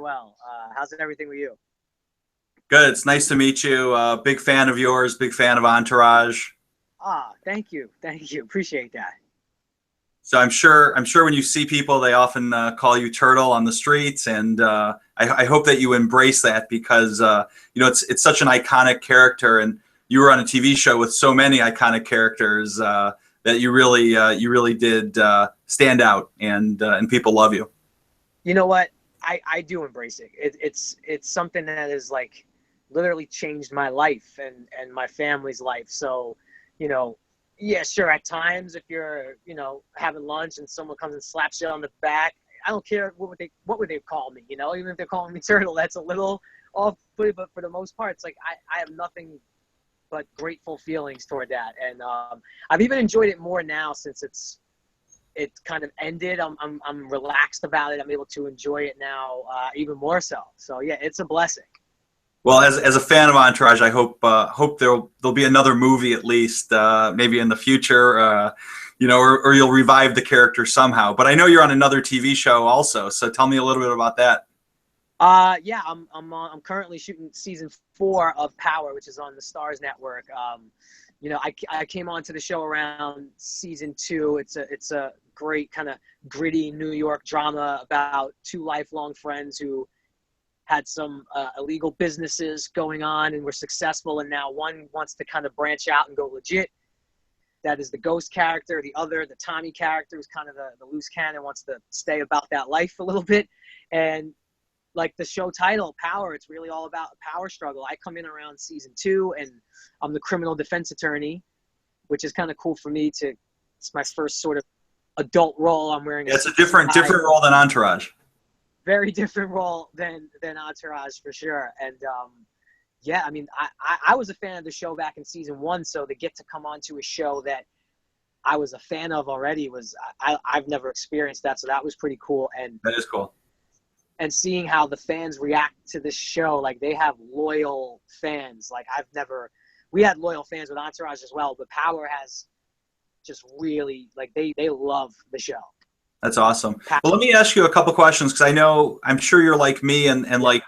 well. How's everything with you? Good. It's nice to meet you. Big fan of yours. Big fan of Entourage. Thank you. Thank you. Appreciate that. So I'm sure when you see people, they often call you Turtle on the streets, and I hope that you embrace that because it's such an iconic character, and you were on a TV show with so many iconic characters that you really did stand out, and people love you. You know what? I do embrace it. It's something that has like literally changed my life and my family's life. So, you know, yeah, sure. At times, if you're, having lunch and someone comes and slaps you on the back, I don't care what would they call me, even if they're calling me Turtle, that's a little off. But for the most part, it's like I have nothing but grateful feelings toward that. And I've even enjoyed it more now since it kind of ended. I'm relaxed about it. I'm able to enjoy it now even more so. So yeah, it's a blessing. Well, as a fan of Entourage, I hope there'll be another movie at least, maybe in the future, or you'll revive the character somehow. But I know you're on another TV show also, so tell me a little bit about that. Yeah, I'm currently shooting season 4 of Power, which is on the Stars Network. I came onto the show around season 2. It's a great kind of gritty New York drama about 2 lifelong friends who had some illegal businesses going on and were successful, and now one wants to kind of branch out and go legit. That is the Ghost character. The other, the Tommy character, is kind of the loose cannon, wants to stay about that life a little bit. And like the show title, Power, it's really all about a power struggle. I come in around season 2, and I'm the criminal defense attorney, which is kind of cool for me it's my first sort of adult role. I'm wearing It's a different role than Entourage. Very different role than Entourage for sure. And yeah, I mean, I was a fan of the show back in season 1, so to get to come onto a show that I was a fan of already I've never experienced that, so that was pretty cool. And that is cool. And seeing how the fans react to this show, like they have loyal fans. Like we had loyal fans with Entourage as well, but Power has just really, like they love the show. That's awesome. Well, let me ask you a couple questions because I'm sure you're like me and like,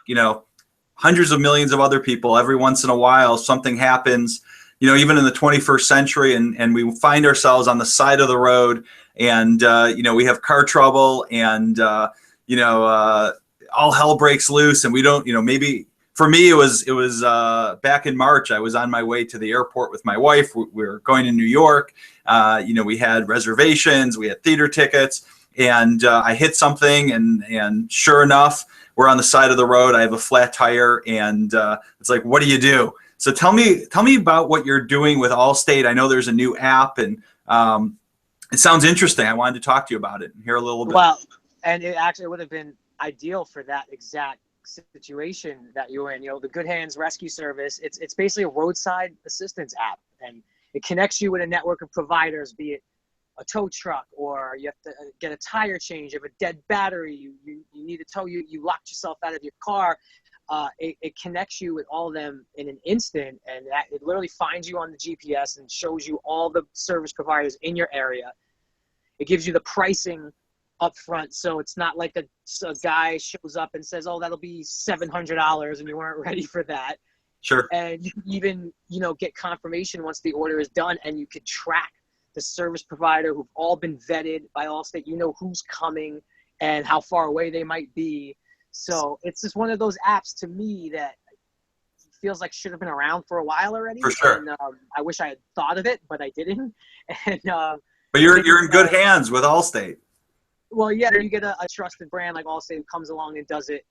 hundreds of millions of other people. Every once in a while, something happens, even in the 21st century, and we find ourselves on the side of the road, and, we have car trouble, and, all hell breaks loose, and we don't, maybe for me, it was back in March. I was on my way to the airport with my wife. We were going to New York. We had reservations, we had theater tickets. And I hit something, and sure enough, we're on the side of the road. I have a flat tire, and it's like, what do you do? So tell me about what you're doing with Allstate. I know there's a new app, and it sounds interesting. I wanted to talk to you about it and hear a little bit. Well, and it actually would have been ideal for that exact situation that you were in. The Good Hands Rescue Service. It's basically a roadside assistance app, and it connects you with a network of providers, be it a tow truck, or you have to get a tire change. You have a dead battery, you need a tow, you locked yourself out of your car. It connects you with all of them in an instant, and it literally finds you on the GPS and shows you all the service providers in your area. It gives you the pricing up front, so it's not like a guy shows up and says, oh, that'll be $700, and you weren't ready for that. Sure. And you can even get confirmation once the order is done, and you could track the service provider who've all been vetted by Allstate. Who's coming and how far away they might be. So it's just one of those apps to me that feels like should have been around for a while already. For sure. And I wish I had thought of it, but I didn't. And but you're in good hands with Allstate. Well, yeah, you get a trusted brand like Allstate who comes along and does it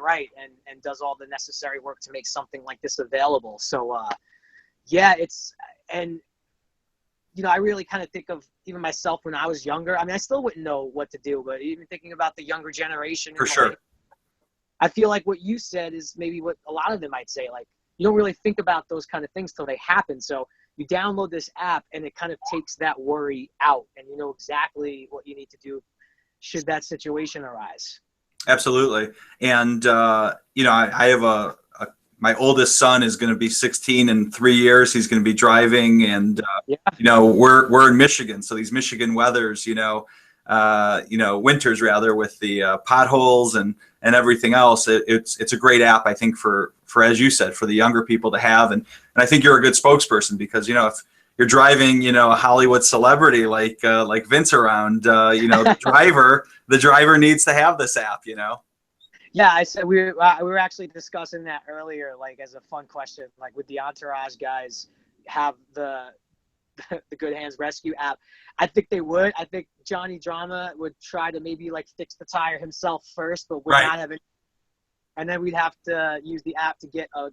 right and does all the necessary work to make something like this available. So yeah, I really kind of think of even myself when I was younger. I mean, I still wouldn't know what to do, but even thinking about the younger generation. For sure. I feel like what you said is maybe what a lot of them might say. Like, you don't really think about those kind of things till they happen. So you download this app, and it kind of takes that worry out, and you know exactly what you need to do should that situation arise. Absolutely. And, I have my oldest son is going to be 16 in 3 years. He's going to be driving, and we're in Michigan, so these Michigan weathers, winters rather, with the potholes and and everything else. It's a great app, I think, for as you said, for the younger people to have. And I think you're a good spokesperson because, if you're driving, a Hollywood celebrity like Vince around, the driver needs to have this app, Yeah, I said we were actually discussing that earlier, like as a fun question, like would the Entourage guys have the Good Hands Rescue app? I think they would. I think Johnny Drama would try to maybe like fix the tire himself first, but would not have it. And then we'd have to use the app to get a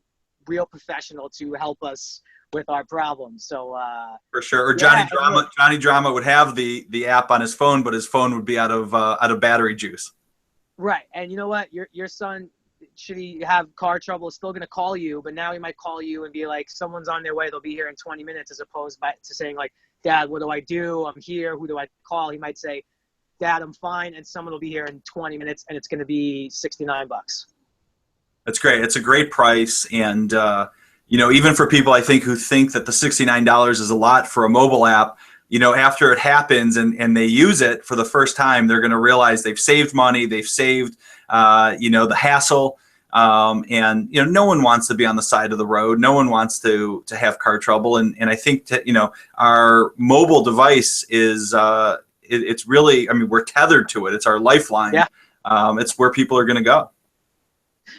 real professional to help us with our problems. So for sure. Or Johnny Drama would have the app on his phone, but his phone would be out of battery juice. Right. And you know what? Your son, should he have car trouble, is still going to call you, but now he might call you and be like, someone's on their way, they'll be here in 20 minutes, as opposed to saying like, Dad, what do I do? I'm here. Who do I call? He might say, Dad, I'm fine, and someone will be here in 20 minutes, and it's going to be $69. That's great. It's a great price. And, even for people, I think, who think that the $69 is a lot for a mobile app, after it happens and they use it for the first time, they're going to realize they've saved money, they've saved, the hassle. And, no one wants to be on the side of the road. No one wants to have car trouble. And I think that, our mobile device is, it's really, we're tethered to it. It's our lifeline. Yeah. It's where people are going to go.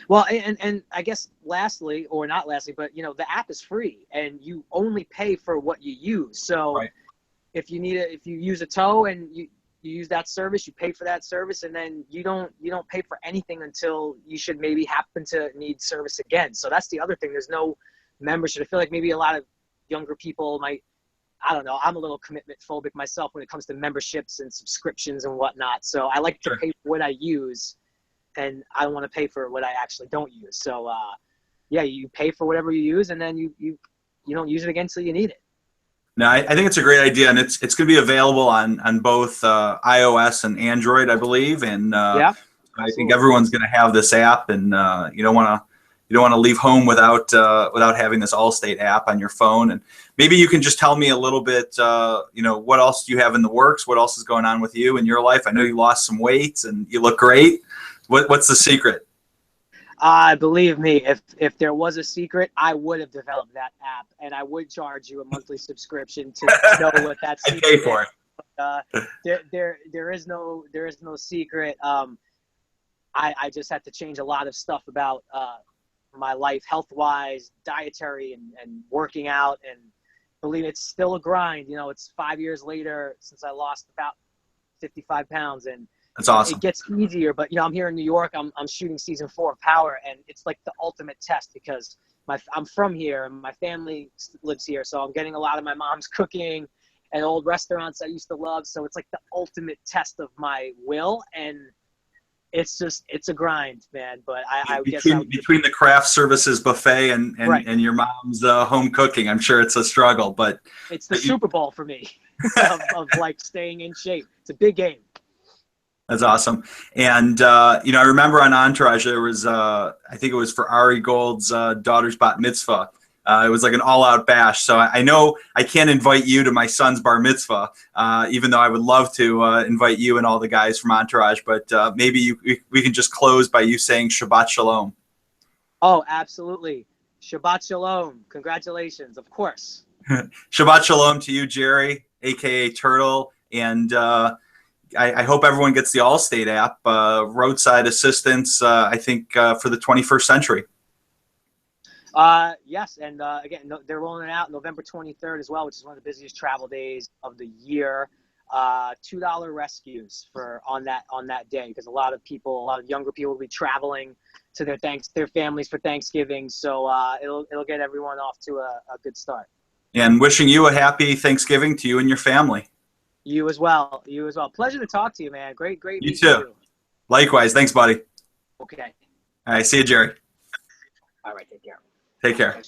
Well, and I guess lastly, or not lastly, but the app is free and you only pay for what you use. So if you use a tow and you use that service, you pay for that service, and then you don't pay for anything until you should maybe happen to need service again. So that's the other thing. There's no membership. I feel like maybe a lot of younger people might, I don't know, I'm a little commitment phobic myself when it comes to memberships and subscriptions and whatnot. So I like to pay for what I use, and I don't want to pay for what I actually don't use. So, you pay for whatever you use, and then you don't use it again until you need it. No, I think it's a great idea, and it's going to be available on both iOS and Android, I believe. And I think everyone's going to have this app, and you don't want to leave home without having this Allstate app on your phone. And maybe you can just tell me a little bit, what else do you have in the works? What else is going on with you in your life? I know you lost some weight, and you look great. What's the secret? Believe me, if there was a secret, I would have developed that app, and I would charge you a monthly subscription to know what that secret I pay for it. But, there is no secret. I just had to change a lot of stuff about my life, health-wise, dietary, and working out. And believe me, it's still a grind. It's 5 years later since I lost about 55 pounds, and that's awesome. It gets easier, but I'm here in New York. I'm shooting season 4 of Power, and it's like the ultimate test because I'm from here and my family lives here, so I'm getting a lot of my mom's cooking and old restaurants I used to love. So it's like the ultimate test of my will, and it's a grind, man. But I guess between the craft services buffet and your mom's home cooking, I'm sure it's a struggle, but it's the Super Bowl for me of like staying in shape. It's a big game. That's awesome. And, I remember on Entourage, there was, I think it was for Ari Gold's daughter's bat mitzvah. It was like an all-out bash. So I know I can't invite you to my son's bar mitzvah, even though I would love to invite you and all the guys from Entourage. But maybe we can just close by you saying Shabbat Shalom. Oh, absolutely. Shabbat Shalom. Congratulations, of course. Shabbat Shalom to you, Jerry, a.k.a. Turtle. And I hope everyone gets the Allstate app, roadside assistance, I think, for the 21st century. Yes, and again, they're rolling it out November 23rd as well, which is one of the busiest travel days of the year. $2 rescues on that day, because a lot of younger people will be traveling to their families for Thanksgiving. So it'll get everyone off to a good start. And wishing you a happy Thanksgiving to you and your family. You as well. Pleasure to talk to you, man. Great. You too. You. Likewise. Thanks, buddy. Okay. All right. See you, Jerry. All right. Take care. Take care.